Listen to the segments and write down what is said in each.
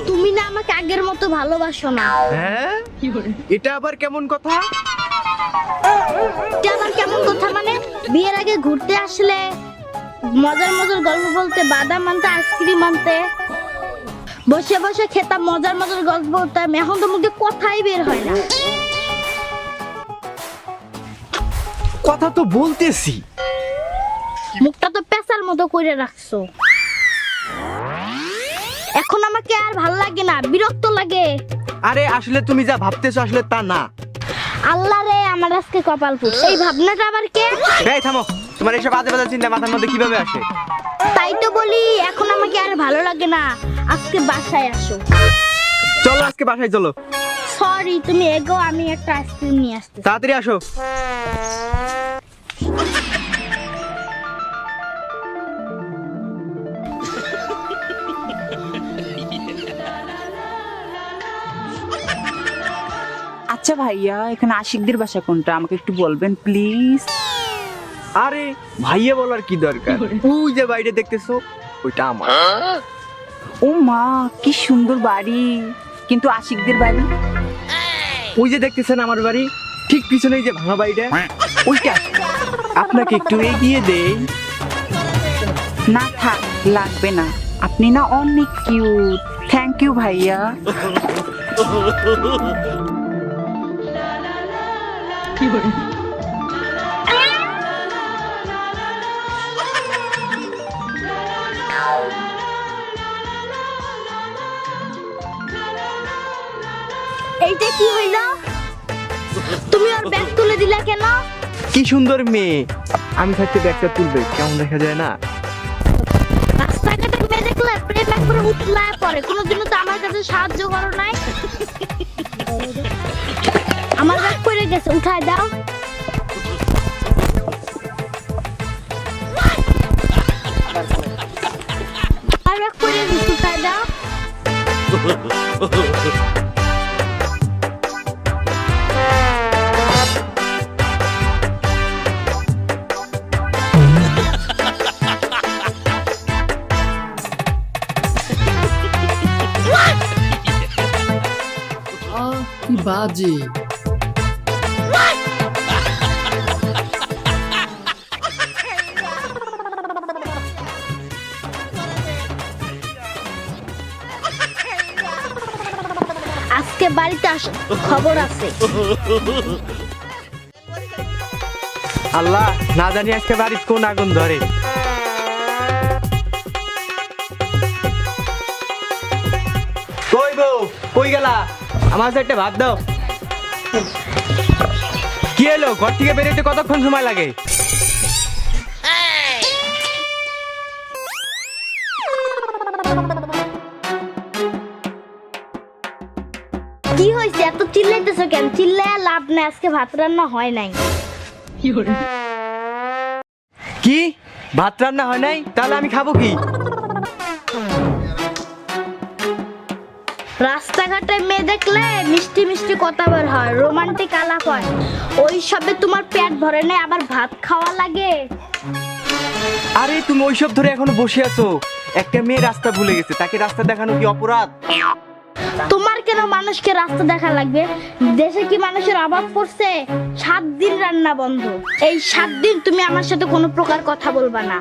তুমি না আমাকে আগের মতো ভালোবাসো না। হ্যাঁ, এটা আবার কেমন কথা? এটা আবার কেমন কথা মানে? বিয়ের আগে ঘুরতে আসলে মজার মজার গল্প বলতে, বাদাম আনতে, আইসক্রিম আনতে, বসে বসে খেতাম, মজার মজার গল্প বলতাম। এখন তো মুখে কথাই বের হয় না। কথা তো বলতেছি, মুখটা তো পেঁচার মতো করে রাখছো। এখন আমাকে আর ভালো লাগে না, বিরক্ত লাগে। আরে আসলে তুমি যা ভাবতেছো আসলে তা না। আল্লাহ রে, আমার আজকে কপাল ফুট। এই ভাবনাটা আবার কে? এই থামো, তোমার এইসব আজে বাজে চিন্তা মাথার মধ্যে কিভাবে আসে? তাই তো বলি, এখন আমাকে আর ভালো লাগে না। আজকে বাসায় আসো। চলো আজকে বাসায় চলো। সরি, তুমি এগো, আমি একটা আইসক্রিম নিয়ে আসতে। তাড়াতাড়ি আসো। আচ্ছা ভাইয়া, এখানে আশিকদের বাসা কোনটা আমাকে একটু বলবেন প্লিজ? আরে ভাইয়া বলার কি দরকার? ওই যে বাইরে দেখতেছো, ওইটা আমার। ও মা, কি সুন্দর বাড়ি, কিন্তু আশিকদের বাড়ি? ওই যে দেখতেছেন আমার বাড়ি, ঠিক পিছনেই যে ভাঙা বাড়িটা, ওইটা। আপনাকে একটু এগিয়ে দেই? না থাক, লাগবে না, আপনি না অনেক কিউট। থ্যাংক ইউ ভাইয়া। এইটা কি হইল? তুমি ওর ব্যাগ তুলে দিলা কেন? কি সুন্দর মেয়ে, আমি থাকতে ব্যাগটা তুলবে, কেমন দেখা যায় না? রাস্তাঘাটে মেয়ে দেখলে প্রেম একবারে উতলায় পড়ে। কোনোদিনও তো আমার কাছে সাহায্য করো নাই। আমার ব্যাগ পড়ে গেছে, উঠায় দাও। আর ব্যাগ পড়ে গেছে, উঠায় দাও। কি বাজে! আজকে বাড়িতে আস, খবর আছে। আল্লাহ, না জানি আজকে বাড়ির কোন আগুন ধরে। কই বউ, কই গেলা? আমার কাছে একটা ভাত দাও। কি এলো, ঘর থেকে বেরোতে কতক্ষণ সময় লাগে? কি হয়েছে, এত চিল্লাইতেছো কেন? চিল্লায় লাভ নাই, আজকে ভাত রান্না হয় নাই। কি, ভাত রান্না হয় নাই? তাহলে আমি খাবো কি? রাস্তাঘাটে মেয়ে দেখলে মিষ্টি মিষ্টি কথা বের হয়, রোমান্টিক আলাপ হয়। ওই সবে তোমার পেট ভরে নাই, আবার ভাত খাওয়া লাগে? আরে তুমি ওইসব ধরে এখনো বসে আছো? একটা মেয়ে রাস্তা ভুলে গেছে, তাকে রাস্তা দেখানো কি অপরাধ? তোমার কেন মানুষকে রাস্তা দেখা লাগবে? দেশে কি মানুষের অভাব পড়ছে? 7 দিন রান্না বন্ধ। এই 7 দিন তুমি আমার সাথে কোনো প্রকার কথা বলবা না।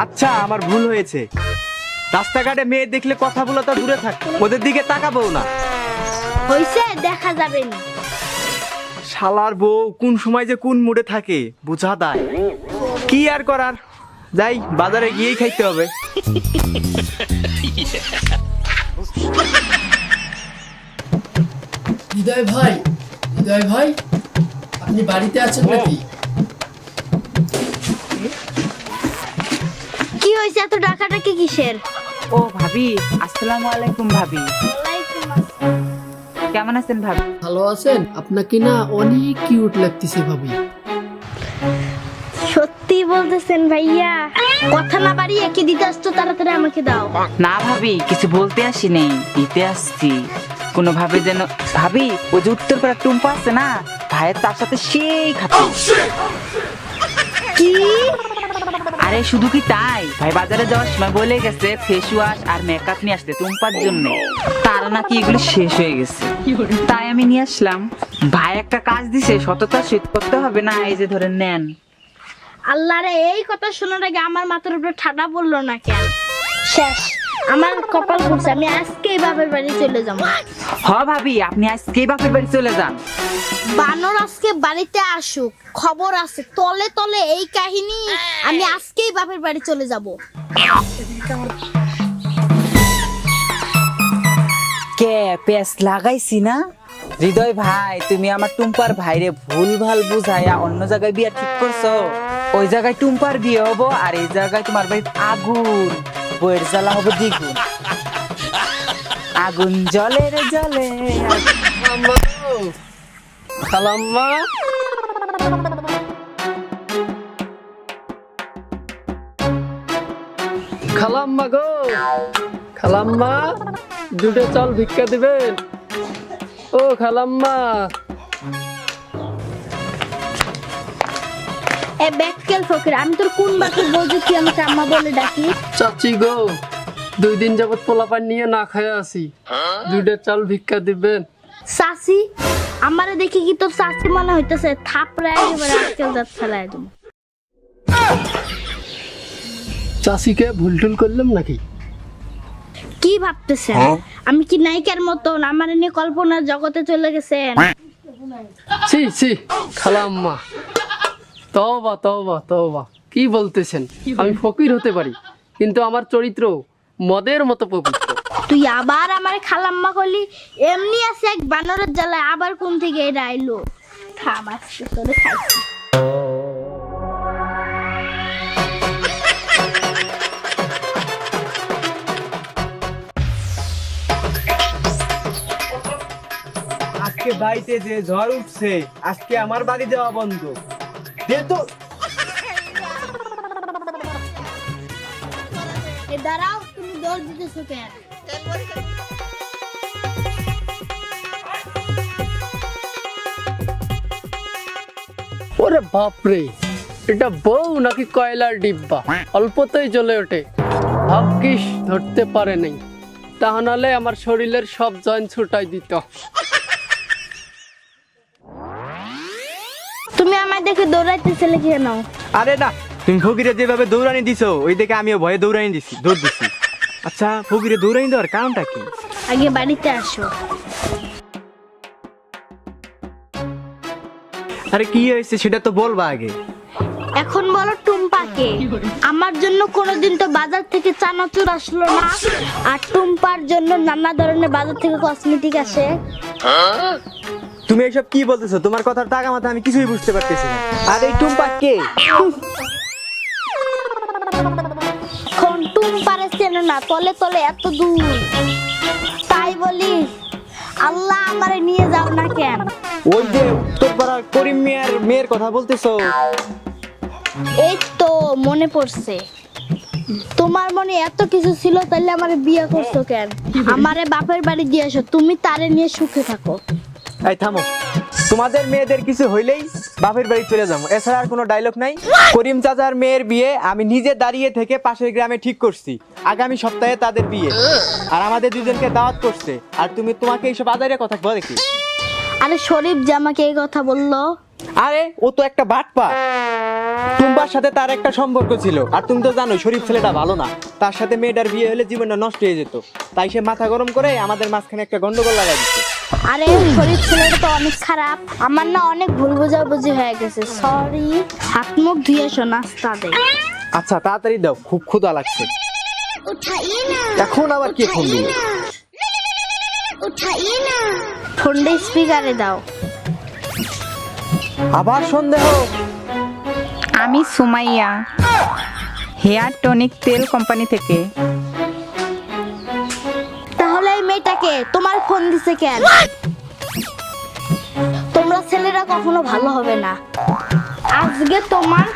আচ্ছা, আমার ভুল হয়েছে। রাস্তাঘাটে মেয়ে দেখলে কথা বলা তো দূরে থাক, ওদের দিকে তাকাবো না। হইছে, দেখা যাবে না। শালার বউ কোন সময় যে কোন মুডে থাকে বোঝা দায়। কি আর করার, যাই বাজারে গিয়েই খাইতে হবে। হৃদয় ভাই, হৃদয় ভাই, আপনি বাড়িতে আছেন নাকি? কি হয়েছে, এত ডাকাডাকি কিসের? ও ভাবি, আসসালামু আলাইকুম ভাবি। কেমন আছেন ভাবি? ভালো আছেন? আপনাকে না অনেক কিউট লাগতেছে ভাবি। সত্যি বলতেছেন ভাইয়া? কথা না বাড়িয়ে কি দিতে আসছো, তাড়াতাড়ি আমাকে দাও। না ভাবি, কিছু বলতে আসি নেই, দিতে আসছি। কোনোভাবে যেন ভাবি, ওই যে উত্তরপাড়ার টুম্পা আছে না, ভাইয়ের তার সাথে সেই খাতে। কি? আরে শুধু কি তাই, ভাই বাজারে যাওয়ার সময় বলে গেছে ফেস ওয়াশ আর মেকআপ নিয়ে আসতে টুম্পার জন্য। তার নাকি এগুলো শেষ হয়ে গেছে, তাই আমি নিয়ে আসলাম। ভাই একটা কাজ দিছে, সততা শীত করতে হবে না, এই যে ধরে নেন। আল্লাহ রে, এই কথা শোনার আগে আমার মাথার উপরে ঠাডা পড়লো না কেন? শেষ, আমার কপাল পড়ছে, আমি আজকেই বাপের বাড়ি চলে যাবো। হ ভাবি, আপনি আজকেই বাপের বাড়ি চলে যান। বানর আজকে বাড়িতে আসুক, খবর আছে তলে তলে এই কাহিনী। আমি আজকেই বাপের বাড়ি চলে যাব। কে পেস লাগাইছি না? হৃদয় ভাই, তুমি আমার টুম্পার ভাইরে ভুল ভাল বুঝাইয়া অন্য জায়গায় বিয়ে ঠিক করছো। ওই জায়গায় টুম্পার বিয়ে হবো, আর এই জায়গায় তোমার ভাই আগুন, বইয়ের জ্বালা হবে দ্বিগুণ। আগুন জ্বলে রে জ্বলে। খালাম্মা, খালাম্মা গো, খালাম্মা, দুটো চাল ভিক্ষা দিবেন? ও খালাম্মা। এ ব্যাককেল ফকির, আমি তোর কোন বাকি বলছি তুই আমাকে আম্মা বলে ডাকি? চাচি গো, 2 দিন যাবত পোলাপান নিয়ে না খায় আছি, দুটো চাল ভিক্ষা দিবেন? চাচি? আমারে দেখি কি তোর চাচি মনে হইতেছে? থাপড়ায় একেবারে আজকাল দাঁত ফেলায় দেবো। চাচিকে ভুল টুল করলাম নাকি? কি ভাবতেছেন আমি কি নায়িকার মতন আমার নিয়ে কল্পনার জগতে চলে গেছেন? ছি ছি খালাম্মা, তওবা তওবা তওবা, কি বলতেছেন? আমি ফকির হতে পারি, কিন্তু আমার চরিত্র মদের মতো পবিত্র। তুই আবার আমার খালাম্মা করলি? এমনি আছে এক বানরের জ্বালায়, আবার কোন থেকে এটা আইলো? থাম, আজকে তোরে খাইছি। আজকে বাড়িতে যে ঝড় উঠছে, আজকে আমার বাড়ি যাওয়া বন্ধ। দে তো। এ দাঁড়াও, তুমি দৌড় দিতেছো কেন? ওরে বাপরে, এটা বউ নাকি কয়লার ডিব্বা? অল্পতেই জ্বলে ওঠে, ভাগ্যিস ধরতে পারে নাই, তাহলে আমার শরীরের সব জয়েন্ট ছুটাই দিত। তুমি আমায় দেখে দৌড়াইতেছিলে কেন? আরে না, তুমি ফকিরে যেভাবে দৌড়ানি দিছো, ওই দেখে আমিও ভয়ে দৌড়ানি দিছি, দৌড় দিছি। আচ্ছা, ফকিরে দৌড়ানি দেওয়ার কারণটা কি? আগে বাড়িতে আসো। আরে কি হয়েছে সেটা তো বলবা আগে। এখন বলো টুম্পাকে। আমার জন্য কোনোদিন তো বাজার থেকে চানাচুর আসলো না, আর টুম্পার জন্য নানা ধরনের বাজার থেকে কসমেটিক আসে। তুমি এসব কি বলতেছো? তোমার কথার টাকা মাথা আমি কিছুই বুঝতে পারতেছি না। আর এই টুম্পা কে? এখন টুম্পারে চেনো না, তলে তলে এত দূর। তাই বলি আল্লাহ আমারে নিয়ে যাও না কেন? ওই যে উত্তরপাড়ার করিম মিয়ার মেয়ের কথা বলতেছো? এই তো মনে পড়ছে। তোমার মনে এত কিছু ছিল, তাহলে আমারে বিয়ে করছো কেন? আমারে বাপের বাড়ি দিয়ে এসো, তুমি তারে নিয়ে সুখে থাকো। এই থামো, তোমাদের মেয়েদের কিছু হইলেই বাপের বাড়ি চলে যাবো, এছাড়া আর কোনো ডায়লগ নাই। করিম চাচার মেয়ের বিয়ে আমি নিজে দাঁড়িয়ে থেকে পাশের গ্রামে ঠিক করছি, আগামী সপ্তাহে তাদের বিয়ে, আর আমাদের দুজনকে দাওয়াত করছে। আর তুমি তোমাকে এইসব আদায়ের কথা বলে কি? আরে শরীফ যে আমাকে এই কথা বললো। আরে ও তো একটা বাটপা। টুম্পার সাথে তার একটা সম্পর্ক ছিল, আর তুমি তো জানো শরীফ ছেলেটা ভালো না, তার সাথে মেয়েটার বিয়ে হলে জীবনটা নষ্ট হয়ে যেত। তাই সে মাথা গরম করে আমাদের মাঝখানে একটা গন্ডগোল লাগাই দিচ্ছে। আরে শরীফ ছেলেটা তো অনেক খারাপ, আমার না অনেক ভুল বোঝাবুঝি হয়ে গেছে, সরি। হাত মুখ ধুয়ে এসো, নাস্তা দে। আচ্ছা তাড়াতাড়ি দাও, খুব ক্ষুধা লাগছে। এখন আবার কি ফোন দিল? ফোনটা স্পিকারে দাও। আবার সন্দেহ? আমি সুমাইয়া, হেয়ার টনিক তেল কোম্পানি থেকে। তাহলে এই মেয়েটাকে তোমার ফোন দিছে কেন? তোমরা ছেলেরা কখনো ভালো হবে না। আজকে তোমার